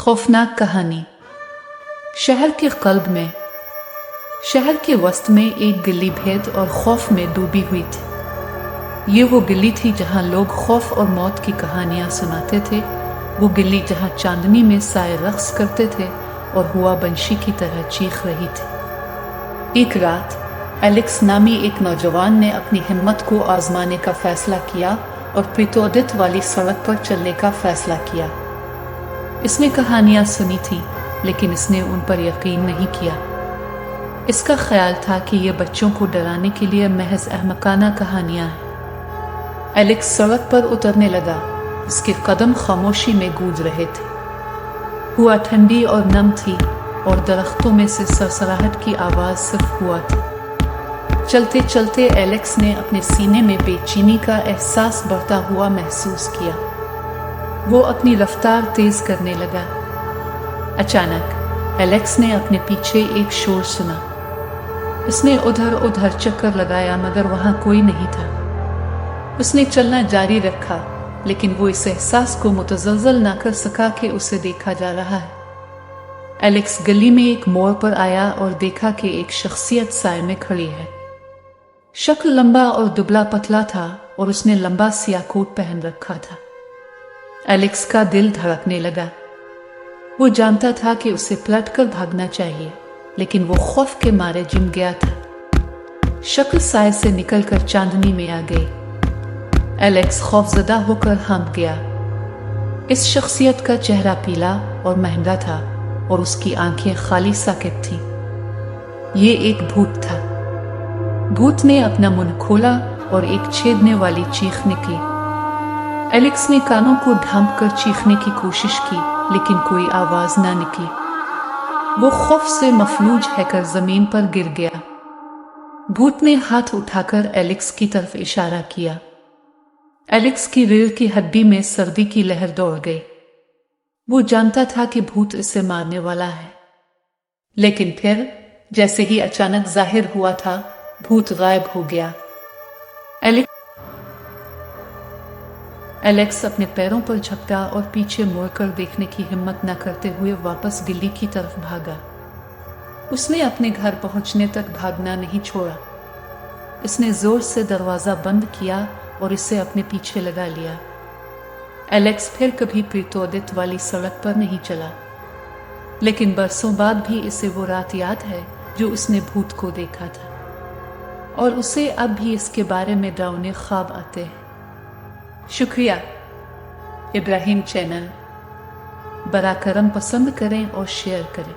खौफनाक कहानी। शहर के कल्ब में, शहर के वस्त में एक गली भेद और खौफ में डूबी हुई थी। ये वो गली थी जहां लोग खौफ और मौत की कहानियां सुनाते थे। वो गली जहां चांदनी में साए रक्स करते थे और हुआ बंशी की तरह चीख रही थी। एक रात एलेक्स नामी एक नौजवान ने अपनी हिम्मत को आजमाने का फैसला किया और प्रीतोदित वाली सड़क पर चलने का फैसला किया। इसने कहानियां सुनी थी, लेकिन इसने उन पर यकीन नहीं किया। इसका ख्याल था कि ये बच्चों को डराने के लिए महज अहमकाना कहानियां हैं। एलेक्स सड़क पर उतरने लगा। इसके कदम खामोशी में गूंज रहे थे। हुआ ठंडी और नम थी और दरख्तों में से सरसराहट की आवाज सिर्फ हुआ थी। चलते चलते एलेक्स ने अपने सीने में बेचैनी का एहसास बढ़ता हुआ महसूस किया। वो अपनी रफ्तार तेज करने लगा। अचानक एलेक्स ने अपने पीछे एक शोर सुना। उसने उधर उधर चक्कर लगाया, मगर वहां कोई नहीं था। उसने चलना जारी रखा, लेकिन वो इस एहसास को मुतज़लज़ल ना कर सका कि उसे देखा जा रहा है। एलेक्स गली में एक मोड़ पर आया और देखा कि एक शख्सियत साए में खड़ी है। शक्ल लंबा और दुबला पतला था और उसने लंबा सियाह कोट पहन रखा था। एलेक्स का दिल धड़कने लगा। वो जानता था कि उसे पलटकर भागना चाहिए, लेकिन वो खौफ के मारे जिम गया था। शक्ल साए से निकलकर चांदनी में आ गई। एलेक्स खौफजदा होकर हाँफ गया। इस शख्सियत का चेहरा पीला और महंगा था और उसकी आंखें खाली साकिब थीं। ये एक भूत था। भूत ने अपना मुंह खोला और एक छेदने वाली चीख निकली। एलेक्स ने कानों को ढांप कर चीखने की कोशिश की, लेकिन कोई आवाज ना निकली। वो खौफ से मफलूज होकर जमीन पर गिर गया। भूत ने हाथ उठाकर एलेक्स की तरफ इशारा किया। एलेक्स की रीढ़ की हड्डी में सर्दी की लहर दौड़ गई। वो जानता था कि भूत इसे मारने वाला है, लेकिन फिर जैसे ही अचानक जाहिर हुआ था, भूत गायब हो गया। एलेक्स अपने पैरों पर झपटा और पीछे मुड़कर देखने की हिम्मत न करते हुए वापस गली की तरफ भागा। उसने अपने घर पहुंचने तक भागना नहीं छोड़ा। इसने जोर से दरवाजा बंद किया और इसे अपने पीछे लगा लिया। एलेक्स फिर कभी प्रीतोदित वाली सड़क पर नहीं चला, लेकिन बरसों बाद भी इसे वो रात याद है जो उसने भूत को देखा था, और उसे अब भी इसके बारे में डरावने ख्वाब आते हैं। शुक्रिया। इब्राहिम चैनल बरा करम पसंद करें और शेयर करें।